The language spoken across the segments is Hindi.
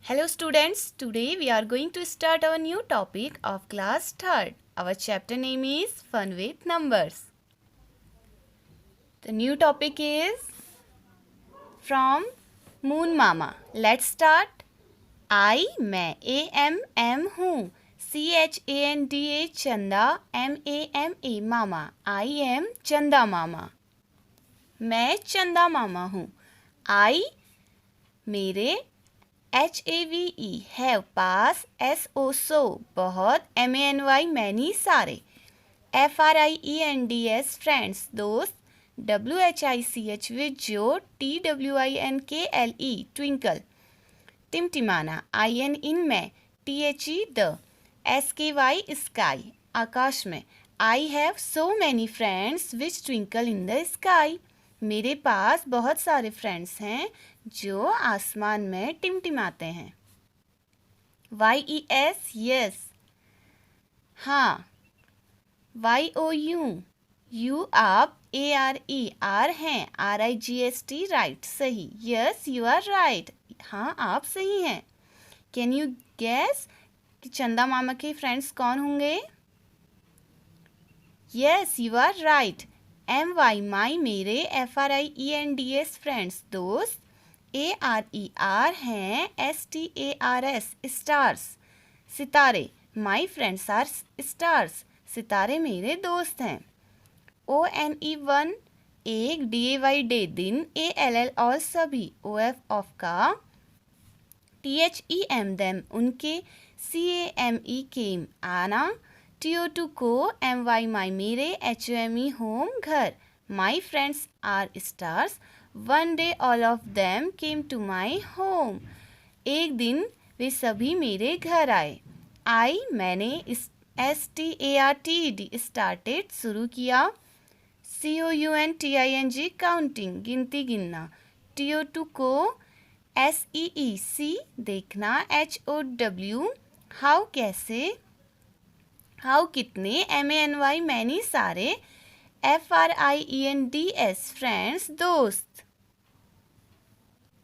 Hello students, today we are going to start our new topic of class 3rd. Our chapter name is Fun with Numbers. The new topic is from Moon Mama. Let's start. I मैं AM हूँ. CHANDA चंदा MAMA मामा. I am चंदा मामा. मैं चंदा मामा हूँ. I मेरे HAVE have पास SO बहुत MANY मैनी सारे FRIENDS फ्रेंड्स दोस्त WHICH विजो TWINKLE ट्विंकल टिमटिमाना IN इन में THE द SKY स्काई आकाश में I have so many friends which twinkle in the sky. मेरे पास बहुत सारे फ्रेंड्स हैं जो आसमान में टिमटिमाते हैं. YES यस हाँ. YOU यू आप ARE आर हैं. RIGST राइट सही. यस यू आर राइट हाँ आप सही हैं. कैन यू गेस कि चंदा मामा के फ्रेंड्स कौन होंगे? Yes you are right. MY my मेरे FRIENDS फ्रेंड्स दोस्त ARER हैं. STARS स्टार्स सितारे. माई फ्रेंड्स आर स्टार्स सितारे मेरे दोस्त हैं. ONE1 एक DAY डे दिन ALL ऑल सभी OF ऑफ का THEM them उनके CAME केम आना TO2 को MY माई मेरे HOME होम घर. My friends are stars one day all of them came to my home एक दिन वे सभी मेरे घर आए. आई मैंने STARTED स्टार्टेड शुरू किया. COUNTING काउंटिंग गिनती गिनना. TO2 को SEEC देखना. HOW हाउ कैसे. हाउ कितने. MANY मैनी सारे. FRIENDS फ्रेंड्स दोस्त.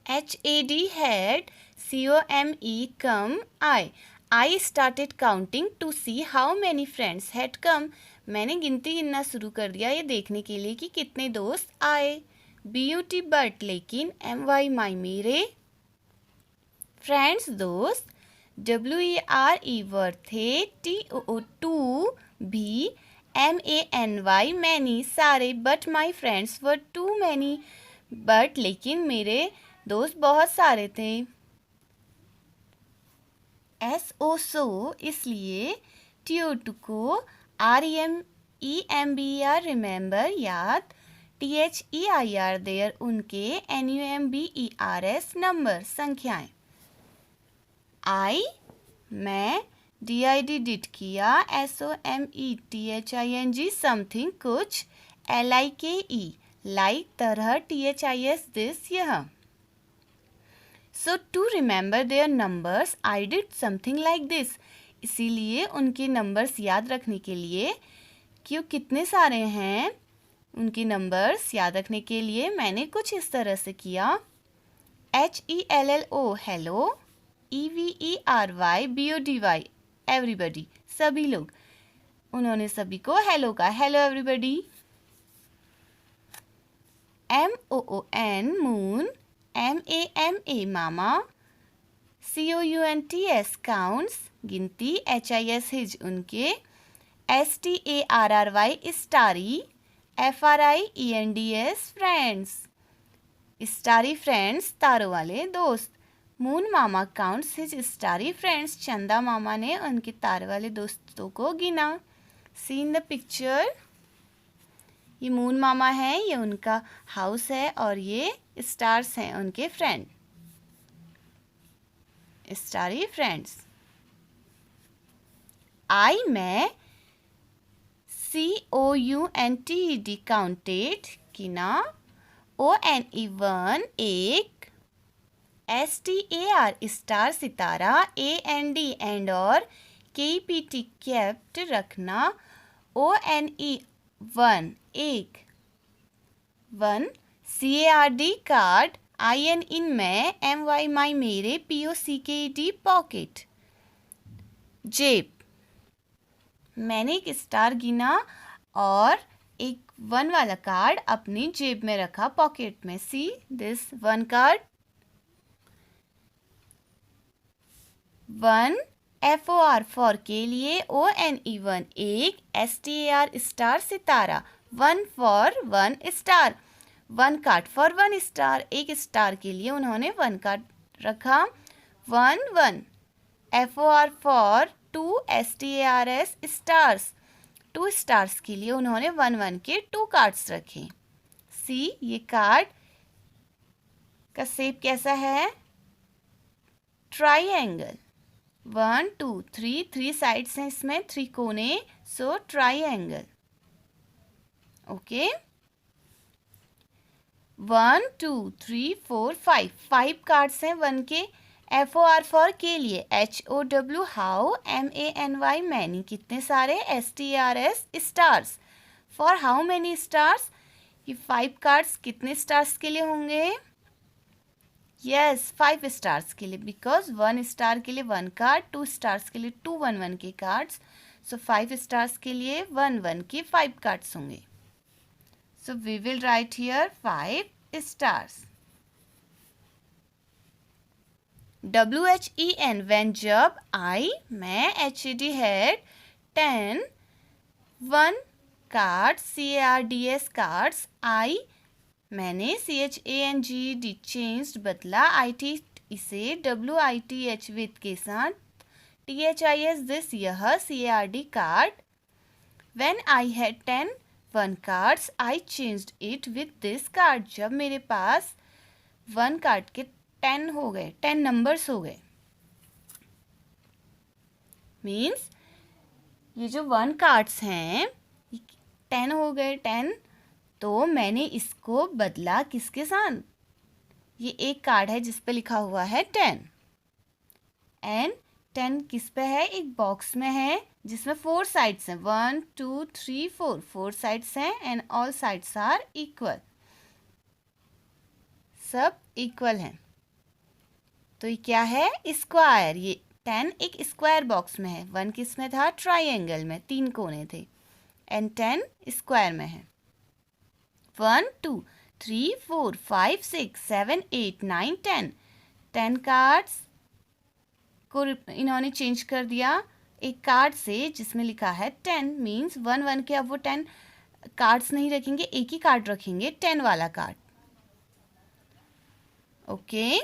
HAD had. COME come. I started counting to see how many friends had come. मैंने गिनती गिनना शुरू कर दिया ये देखने के लिए कि कितने दोस्त आए. BUT बट लेकिन MY माई मेरे फ्रेंड्स दोस्त. WERE वर थे. TO2 भी. MANY मैनी सारे. But my friends were too many but लेकिन मेरे दोस्त बहुत सारे थे. SO सो इसलिए. TO2 को REMEMBER रिमेंबर याद. THEIR देयर उनके. NUMBERS नंबर संख्याएं. I मैं DID डिड किया. SOMETHING समथिंग कुछ. LIKE लाइक तरह. THIS दिस यह. So to remember their numbers, I did something like this. इसीलिए उनके नंबर्स याद रखने के लिए क्यों कितने सारे हैं उनके नंबर्स याद रखने के लिए मैंने कुछ इस तरह से किया. HELLO hello. EVERY BODY everybody सभी लोग. उन्होंने सभी को हेलो कहा. Hello everybody. MOON moon. MAMA मामा. COUNTS काउंट्स गिनती. HIS हिज उनके. STARRY starry. FRIENDS friends starry friends तारों वाले दोस्त. मून मामा काउंट्स हिज स्टारी फ्रेंड्स चंदा मामा ने उनके तारे वाले दोस्तों को गिना. सी इन द पिक्चर. ये मून मामा है. ये उनका हाउस है और ये स्टार्स हैं उनके फ्रेंड स्टारी फ्रेंड्स. आई मैं COUNTED काउंटेड गिना. ONE1 एक. STAR star Sitara. AND and और. KEPT केप्ट रखना. ONE1 एक. 1 CARD कार्ड. IN इन मैं, MY माई मेरे, POCKET पॉकेट जेब। मैंने एक स्टार गिना और एक 1 वाला कार्ड अपनी जेब में रखा, पॉकेट में। See this 1 card. 1 FOR for के लिए, ONE 1 एक, STAR star Sitara, 1 for 1 star. 1 card for 1 star, एक स्टार के लिए उन्होंने 1 कार्ड रखा। 1 1 FOR for 2 STARS stars, 2 stars के लिए उन्होंने 1 1 के 2 कार्ड्स रखे। सी ये कार्ड का शेप कैसा है? ट्राइएंगल। 1 2 3, 3 साइड्स हैं इसमें, 3 कोने, सो ट्राइएंगल। ओके। 1 2 3 4 5, 5 कार्ड्स हैं 1 के। FOR फॉर के लिए, HOW हाउ, MANY मैनी, कितने सारे, STARS stars. For how many stars, ये 5 कार्ड्स कितने स्टार्स के लिए होंगे? यस 5 स्टार्स के लिए, बिकॉज 1 स्टार के लिए 1 कार्ड, 2 स्टार्स के लिए 2 1 1 के कार्ड्स, सो 5 स्टार्स के लिए 1 1 के 5 कार्ड्स होंगे। So we will write here 5 stars. WHEN when, जब। I मैं, HAD had, 10 1 card, CARDS cards. I मैंने, CHANGED चेंज्ड बदला, IT इसे, WITH विथ के साथ, THIS दिस यह, CARD card. When I had 10 1 cards, I changed it with this card, जब मेरे पास 1 कार्ड के 10 हो गए, 10 नंबर्स हो गए। मीन्स ये जो 1 कार्ड्स हैं 10 हो गए, 10, तो मैंने इसको बदला किसके साथ? ये एक कार्ड है जिस पे लिखा हुआ है 10, एंड 10 किस पे है? एक बॉक्स में है जिसमें 4 साइड्स हैं, 1 2 3 4, 4 साइड्स हैं, and all sides are equal, सब इक्वल हैं। तो ये क्या है? स्क्वायर। ये 10 एक स्क्वायर बॉक्स में है, 1 किस में था? ट्राइएंगल में, 3 कोने थे, एंड 10 स्क्वायर में है। 1 2 3 4 5 6 7 8 9 10, 10 कार्ड्स को इन्होंने चेंज कर दिया एक कार्ड से जिसमें लिखा है 10, मीन्स 1 1 के अब वो 10 कार्ड्स नहीं रखेंगे, एक ही कार्ड रखेंगे, 10 वाला कार्ड। ओके।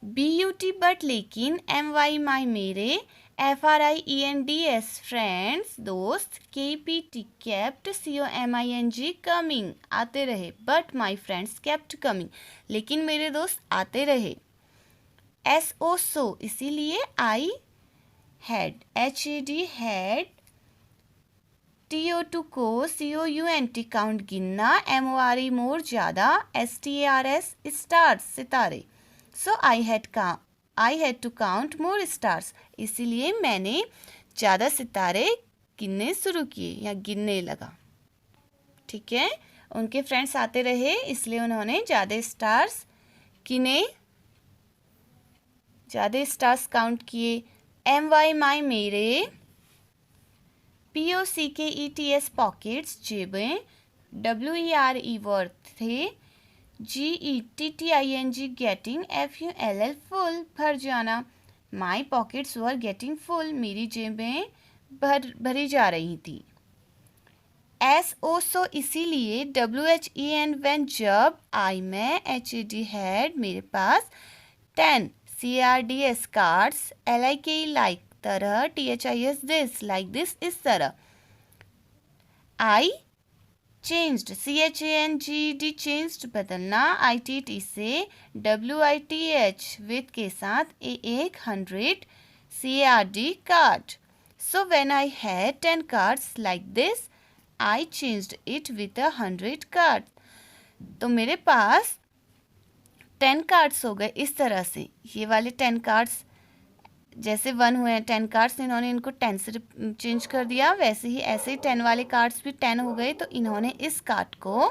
BUT बट लेकिन, MY माई मेरे, FRIENDS फ्रेंड्स दोस्त, KPT केप्ट, COMING कमिंग आते रहे, but my friends kept coming लेकिन मेरे दोस्त आते रहे। SO सो इसीलिए, I had, HAD had, TO2 को, COUNT काउंट गिनना, MORE मोर ज्यादा, STARS स्टार्स सितारे। So I had to count more stars, इसीलिए मैंने ज़्यादा सितारे गिनने शुरू किए या गिनने लगा। ठीक है, उनके फ्रेंड्स आते रहे इसलिए उन्होंने ज़्यादा स्टार्स गिने, ज़्यादा स्टार्स काउंट किए। MY माई मेरे, POCKETS पॉकेट्स जेबें, WERE वर्थ थे, GETTING गेटिंग, FULL फुल भर जाना। माई पॉकेट्स वर गेटिंग फुल मेरी जेबें भरी जा रही थी। SO सो इसीलिए, WHEN व्हेन जब, I मैं, HAD हैड मेरे पास, 10 CRDS कार्ड्स, LIKE लाइक तरह, THIS दिस लाइक दिस इस तरह। I चेंज्ड, CHANGED चेंज्ड बदलना, ITT से, WITH विथ के साथ, एक 100 CARD card. So when I had 10 cards like this, I changed it with 100 card. तो मेरे पास 10 कार्ड्स हो गए इस तरह से, ये वाले 10 कार्ड्स जैसे 1 हुए हैं 10 कार्ड्स, इन्होंने इनको 10 से चेंज कर दिया, वैसे ही ऐसे ही 10 वाले कार्ड्स भी 10 हो गए, तो इन्होंने इस कार्ड को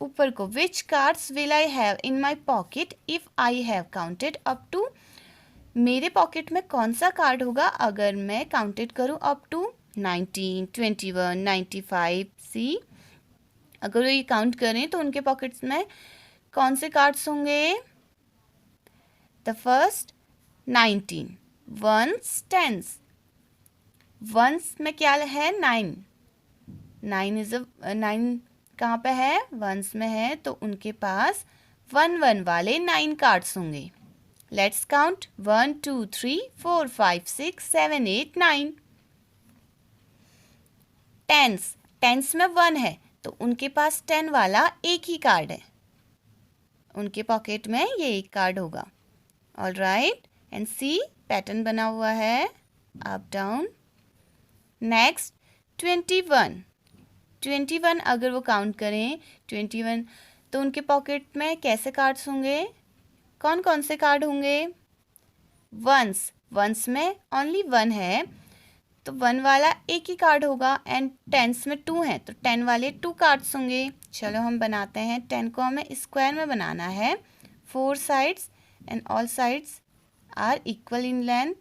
ऊपर को which cards will I have in my pocket if I have counted up to, मेरे पॉकेट में कौन सा कार्ड होगा अगर मैं काउंटेड करूँ अप टू 19, 21, 95। सी, अगर ये काउंट करें तो उनके पॉकेट्स में कौन से कार्ड्स होंगे? The first 19, ones, tens. Ones में क्या है? 9। 9 कहाँ पे है? वंस में है, तो उनके पास 1 वाले 9 कार्ड्स होंगे। Let's count 1 2 3 4 5 6 7 8 9। टेंस में 1 है, तो उनके पास 10 वाला एक ही कार्ड है, उनके पॉकेट में ये एक कार्ड होगा। All right, and see pattern बना हुआ है अप डाउन। नेक्स्ट 21 अगर वो काउंट करें 21, तो उनके पॉकेट में कैसे कार्ड्स होंगे? कौन कौन से कार्ड होंगे? वंस में ओनली 1 है, तो 1 वाला एक ही कार्ड होगा। एंड टेंस में 2 है, तो 10 वाले 2 कार्ड्स होंगे। चलो हम बनाते हैं। 10 को हमें स्क्वायर में बनाना है, 4 sides and all sides are equal in length.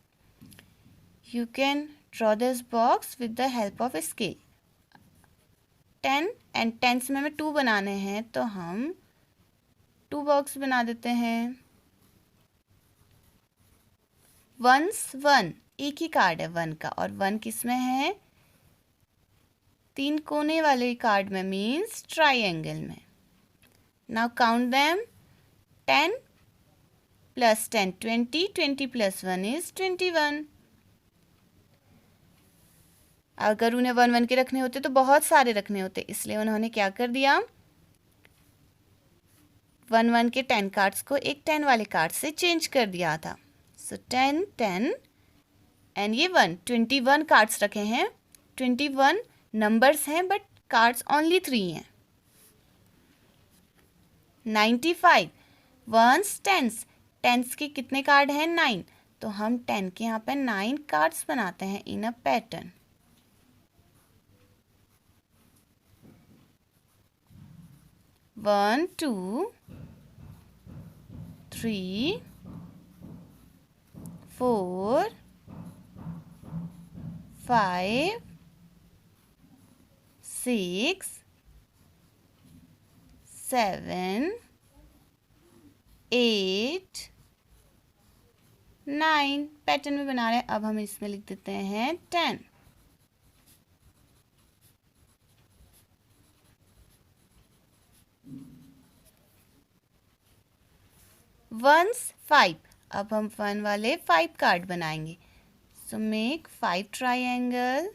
You can draw this box with the help of scale. 10 and tens में हमें 2 बनाने हैं, तो हम 2 बॉक्स बना देते हैं। वंस 1 एक ही कार्ड है 1 का, और 1 किस में है? 3 कोने वाले कार्ड में, मीन्स ट्राइंगल में। Now count them. 10 + 10 20, 20 + 1 इज 21। अगर उन्हें 1 के रखने होते तो बहुत सारे रखने होते, इसलिए उन्होंने क्या कर दिया? 1 के 10 कार्ड्स को एक 10 वाले कार्ड से चेंज कर दिया था। सो 10 10 एंड ये 21 कार्ड्स रखे हैं। 21 नंबर्स हैं, बट कार्ड्स ओनली 3 हैं। 95 वंस, टेंस के कितने कार्ड हैं? 9, तो हम 10 के यहाँ पे 9 कार्ड्स बनाते हैं इन अ पैटर्न। वन 2 3 4 5 6 7 8 9 पैटर्न में बना रहे हैं। अब हम इसमें लिख देते हैं 10। वंस 5, अब हम 1 वाले 5 कार्ड बनाएंगे। So make 5 triangle.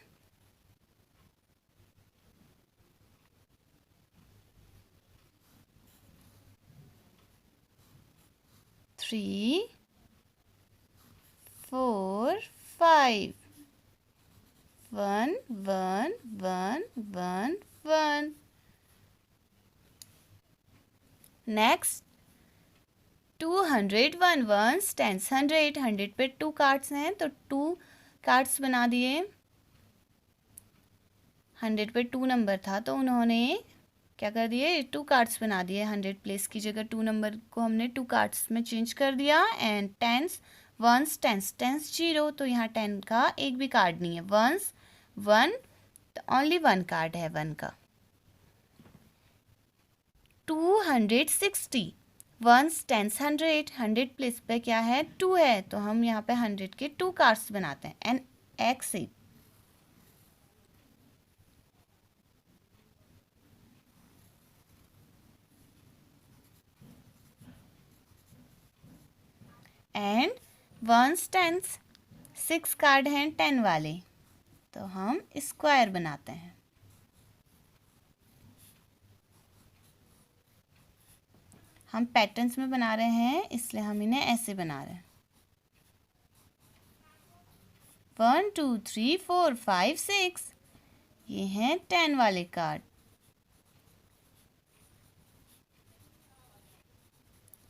Three, 4, 5. 1 1 1 1 1. Next 201 ones, tens, 100 100 पे 2 कार्ड्स हैं, तो 2 कार्ड्स बना दिए। 100 पे 2 नंबर था, तो उन्होंने क्या कर दिए? 2 कार्ड्स बना दिए। 100 प्लेस की जगह 2 नंबर को हमने 2 कार्ड्स में चेंज कर दिया। एंड टेंस वंस, टेंस 0, तो यहाँ 10 का एक भी कार्ड नहीं है। वंस 1, तो ओनली 1 कार्ड है 1 का। 260 वंस, टेंस 100 100 प्लेस पे क्या है? 2 है, तो हम यहाँ पे 100 के 2 कार्ड्स बनाते हैं। And X and ones, tens 6 card हैं 10 वाले, तो हम स्क्वायर बनाते हैं। हम पैटर्न्स में बना रहे हैं, इसलिए हम इन्हें ऐसे बना रहे हैं। 1 2 3 4 5 6, ये हैं 10 वाले कार्ड।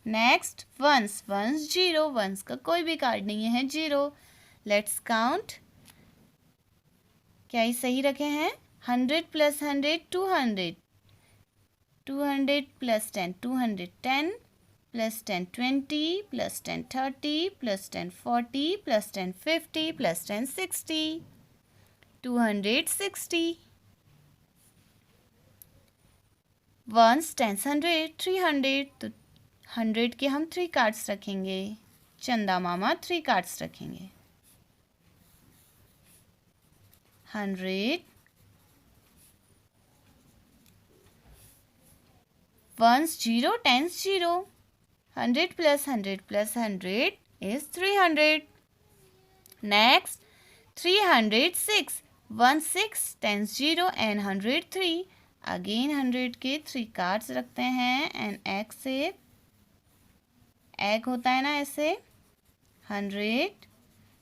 नेक्स्ट वंस, 0, वंस का कोई भी कार्ड नहीं है, 0। Let's count. क्या ये सही रखे हैं? 100 + 100 200, 200 plus 10 210 plus 10 20 plus 10 30 plus 10 40 plus 10 50 plus 10 60 260 1s 10s 100 300 तो 100 के हम 3 कार्ड्स रखेंगे। चंदा मामा 3 कार्ड्स रखेंगे। 100 1s 0 10s 0 100 plus 100 plus 100 is 300. Next 306 1 6 10s 0 and 100 3 again 100 के 3 कार्ड्स रखते हैं एंड एग से एग होता है ना ऐसे 100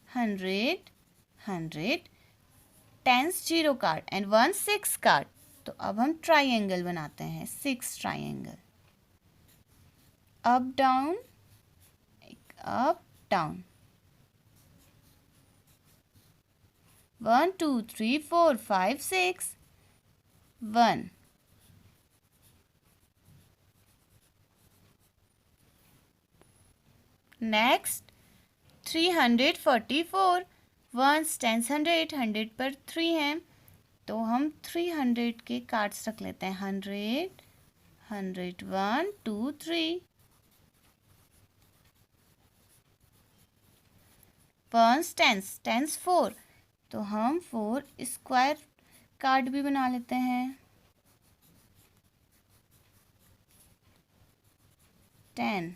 100 100 10s 0 कार्ड एंड 1 6 कार्ड। तो अब हम ट्राइंगल बनाते हैं 6 triangle up down up down 1 2 3 4 5 6 1 next 344 1s 10s 100 100 पर 3 हैं तो हम 300 के कार्ड्स रख लेते हैं 100 100 1 2 3 1s 10s 10s 4 तो हम 4 स्क्वायर कार्ड भी बना लेते हैं 10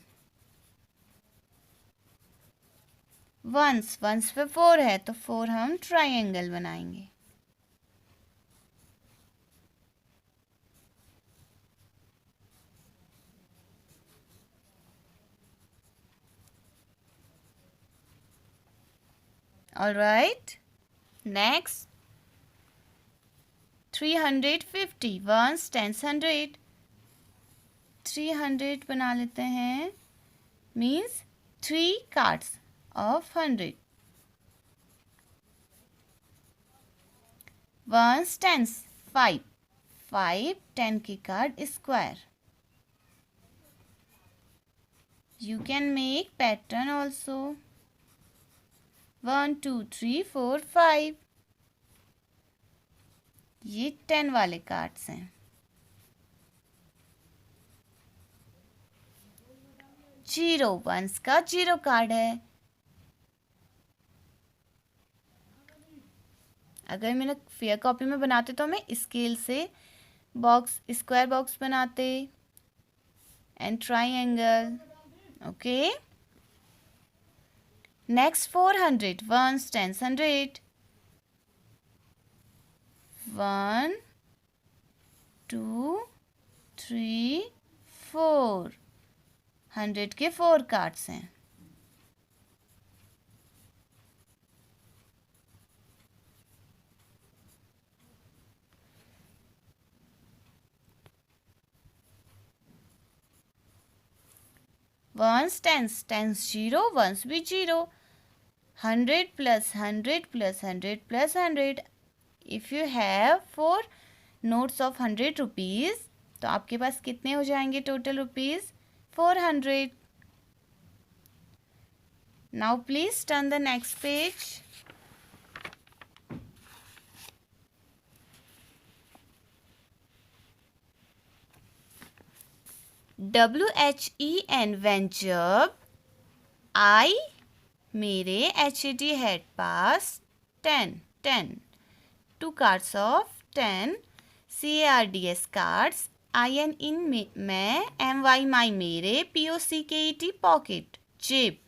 1s पे 4 है तो 4 हम ट्राइंगल बनाएंगे ऑलराइट। नेक्स्ट 350 1s 10s 100 300 बना लेते हैं means 3 cards of 100 1s 10s 5 5 10 की card square you can make pattern also 1 2 3 4 5 ये 10 वाले कार्ड्स हैं 0 1s का 0 कार्ड है अगर मैंने फेयर कॉपी में बनाते तो मैं स्केल से बॉक्स स्क्वायर बॉक्स बनाते and triangle okay. Next 400 1s 10s 100 1 2 3 4 100 के 4 कार्ड्स हैं 1s 10s 10s 0 1s भी 0 100 plus 100 plus 100 plus 100 if you have 4 notes of 100 rupees तो आपके पास कितने हो जाएंगे total rupees 400। Now please turn the next page WHEN when जब I मेरे HAT had passed 10 2 cards of 10 CARDS cards IN in मैं MY my मेरे POCKET pocket जेब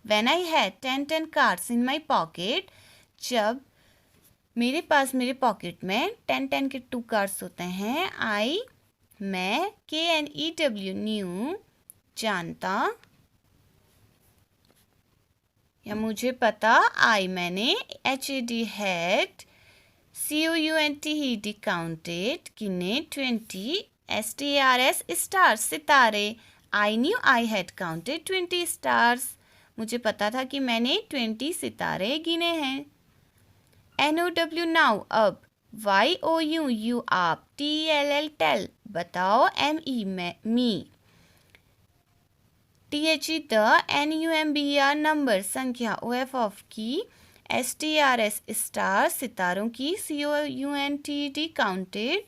when I had 10 cards in my pocket जब मेरे पास मेरे पॉकेट में 10 के 2 कार्ड्स होते हैं आई मैं KNEW न्यू जानता या मुझे पता आई मैंने HAD had COUNT he counted किन्ने 20 STARS स्टार्स सितारे I knew I had counted 20 stars मुझे पता था कि मैंने 20 सितारे गिने हैं। NOW नाउ अब YOU you आप TELL टेल बताओ ME me, THE the, NUMBER number संख्या, OF ऑफ की, STRS स्टार सितारों की, COUNTED काउंटेड,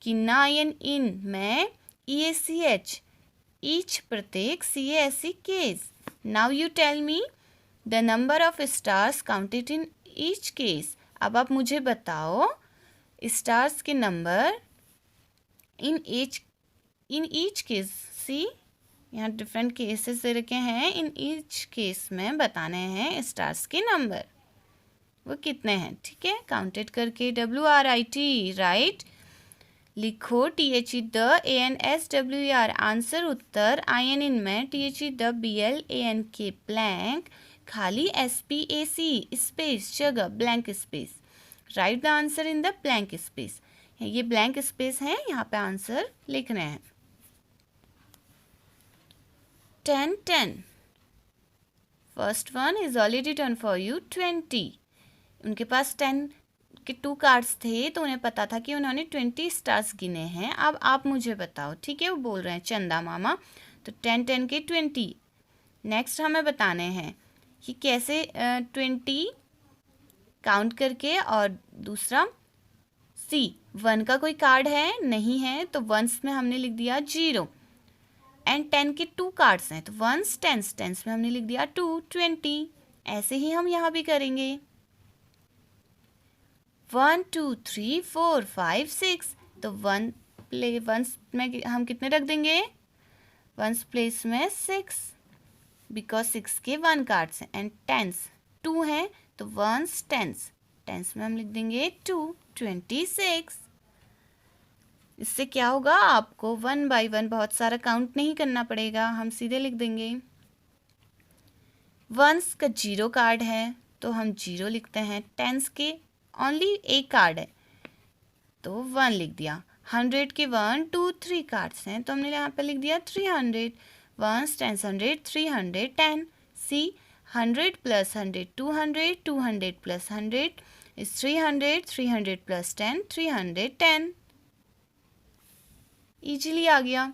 किनायन इन में, EACH ईच प्रत्येक, CASE case. Now you tell me the number of stars counted in each case. अब आप मुझे बताओ स्टार्स के number in each case. See, यहाँ डिफरेंट केसेस दे रखे हैं. इन ईच केस में बताने हैं स्टार्स के नंबर, वो कितने हैं. ठीक है, काउंटेड करके. WRIT right. लिखो THE the, ANSWER answer Uttar, IN इन में, THE द, BLANK ब्लैंक, खाली, SPAC स्पेस जगह, blank space. Right the answer in the blank space. ये ब्लैंक स्पेस है, यहाँ पे आंसर लिखने हैं. 10 10. First one is already turn for you. 20. उनके पास 10 के 2 कार्ड्स थे, तो उन्हें पता था कि उन्होंने 20 स्टार्स गिने हैं. अब आप मुझे बताओ. ठीक है, वो बोल रहे हैं चंदा मामा. तो 10 10 के 20. नेक्स्ट हमें बताने हैं कि कैसे 20 काउंट करके. और दूसरा सी, 1 का कोई कार्ड है नहीं है, तो वंस में हमने लिख दिया 0. एंड 10 के 2 कार्ड्स हैं, तो वंस टेंस, टेंस में हमने लिख दिया 2. 20. ऐसे ही हम यहाँ भी करेंगे. 1 2 3 4 5 6. तो वंस में हम कितने रख देंगे. वंस प्लेस में 6, बिकॉज 6 के 1 कार्ड्स हैं. एंड टेंस 2 हैं, तो वंस टेंस, टेंस में हम लिख देंगे 2. 26. इससे क्या होगा, आपको 1 बाय 1 बहुत सारा काउंट नहीं करना पड़ेगा, हम सीधे लिख देंगे. वंस का 0 कार्ड है, तो हम 0 लिखते हैं. टेंस के ओनली एक कार्ड है, तो 1 लिख दिया. 100 के 1 2 3 कार्ड्स हैं, तो हमने यहाँ पे लिख दिया 300. Once tens 100 300 10. See, 100 plus 100 200, 200 plus 100 is 300, 300 plus 10 310. Easily आ गया.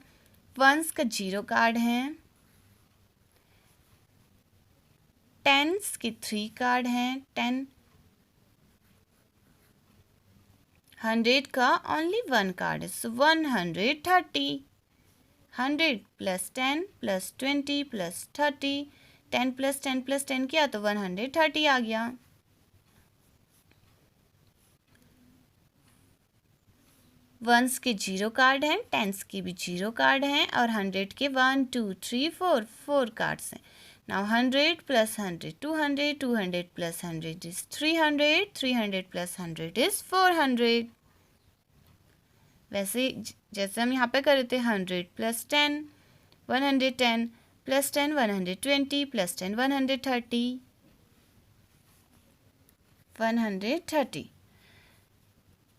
वंस का 0 कार्ड है. टेंस के 3 कार्ड हैं. 10. 100 का ओनली 1 कार्ड है, सो 130. 100 plus 10 plus 20 plus 30. 10 plus 10 plus 10 किया तो 130 आ गया. वंस के 0 कार्ड हैं, टेंस के भी 0 कार्ड हैं, और 100 के 1 2 3 4 4 कार्ड्स हैं. Now 100 plus 100 200, 200 plus 100 is 300, 300 plus 100 is 400. वैसे जैसे हम यहाँ पे कर रहे थे 100 प्लस 10 110 प्लस 10 120 प्लस 10 130.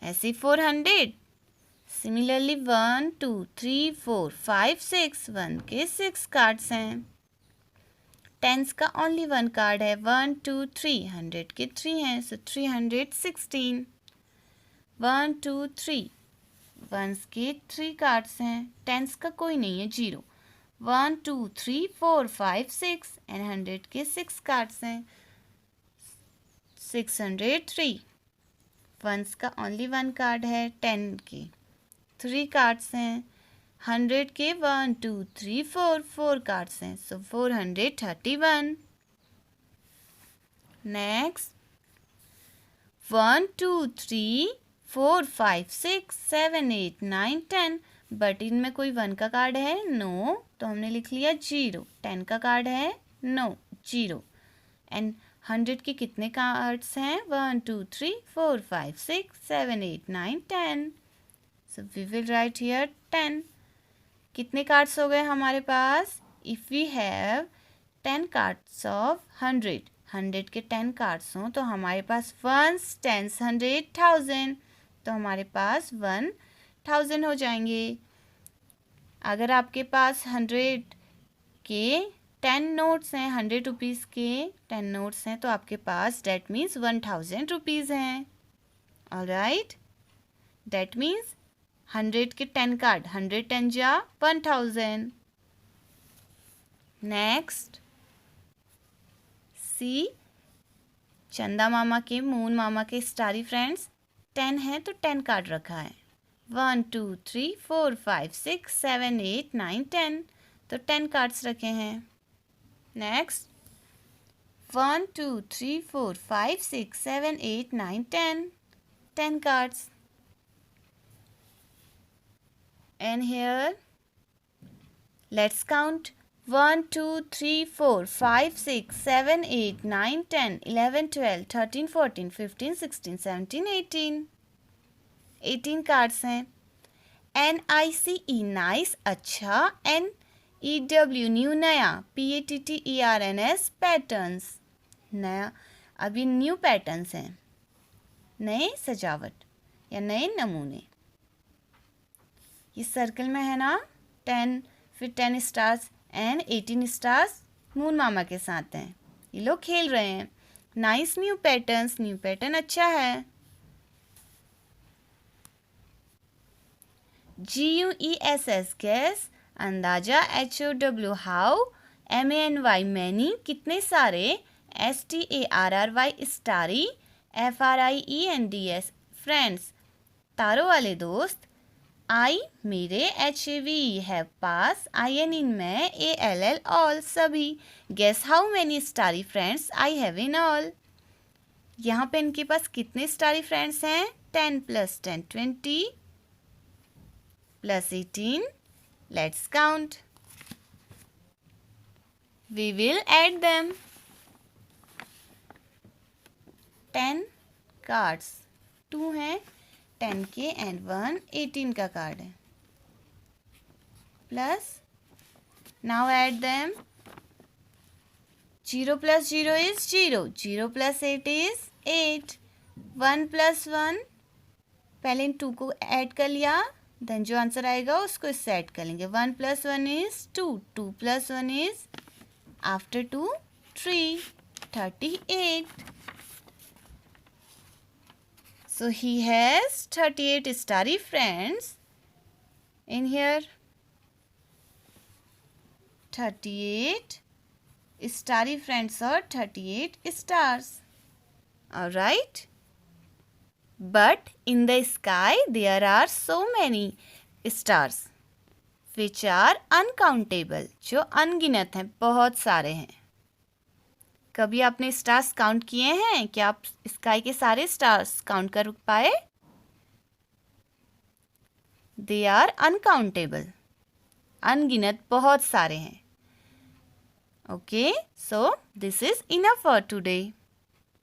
ऐसे 400. सिमिलरली 1 2 3 4 5 6. 1 के 6 कार्ड्स हैं. टेंस का ओनली 1 कार्ड है. 1 2 3. 100 के 3 हैं, सो 316. 1 2 3. वंस के 3 कार्ड्स हैं. टेंस का कोई नहीं है, 0. 1 2 3 4 5 6. एंड 100 के 6 कार्ड्स हैं, 603. वंस का ओनली 1 कार्ड है. 10 के 3 कार्ड्स हैं. 100 के 1 2 3 4 4 कार्ड्स हैं, सो 431. नेक्स्ट 1 2 3 4 5 6 7 8 9 10. बट इनमें कोई 1 का कार्ड है, नो, तो हमने लिख लिया 0. 10 का कार्ड है, नो, 0. एंड 100 के कितने कार्ड्स हैं, 1 2 3 4 5 6 7 8 9 10. So we will write here 10. कितने कार्ड्स हो गए हमारे पास. If we have 10 cards of 100 के 10 कार्ड्स हों, तो हमारे पास वंस टेंस 100 1000, तो हमारे पास 1000 हो जाएंगे. अगर आपके पास 100 के 10 नोट्स हैं, 100 रुपीज़ के 10 नोट्स हैं, तो आपके पास डेट मीन्स 1000 रुपीज़ हैं. ऑलराइट, डेट मीन्स 100 के 10 कार्ड, 100 10 जा 1000. नेक्स्ट सी, चंदा मामा के, मून मामा के स्टारी फ्रेंड्स 10 है तो 10 कार्ड रखा है. 1 2 3 4 5 6 7 8 9 10, तो 10 कार्ड्स रखे हैं. Next 1 2 3 4 5 6 7 8 9 10, 10 cards. And here let's count 1 2 3 4 5 6 7 8 9 10 11 12 13 14 15 16 17 18, 18 cards हैं. NICE नाइस, अच्छा. NEW न्यू, नया. PATTERNS पैटर्न्स, नया. अब ये न्यू पैटर्न्स हैं, नए सजावट या नए नमूने. ये सर्कल में है ना 10, फिर 10 स्टार्स एंड 18 स्टार्स मून मामा के साथ हैं. ये लोग खेल रहे हैं. Nice new patterns, new pattern अच्छा है. GUESS गैस, अंदाजा. HOW how. MANY मैनी, कितने सारे. STARRY starry. FRIENDS फ्रेंड्स, तारों वाले दोस्त. I मेरे. HAV हैव पास. IN इन मैं. ALL ऑल सभी. Guess how many starry friends I have in all. यहाँ पे इनके पास कितने स्टारी फ्रेंड्स हैं. 10 + 10 20 + 18. Let's count. We will add them. 10 cards, 2 हैं 10 के एंड 1 18 का कार्ड है. Plus, now add them. 0 + 0 is 0. 0 + 8 is 8. 1 + 1, पहले इन 2 को ऐड कर लिया, देन जो आंसर आएगा उसको इससे ऐड कर लेंगे. 1 + 1 is 2. 2 + 1 is after 2 3. 38. So he has 38 starry friends. In here 38 starry friends or 38 stars. Alright. But in the sky there are so many stars which are uncountable. जो अनगिनत हैं, बहुत सारे हैं. कभी आपने स्टार्स काउंट किए हैं? क्या आप स्काई के सारे स्टार्स काउंट कर पाए? दे आर अनकाउंटेबल, अनगिनत बहुत सारे हैं. Okay, so this is enough for today.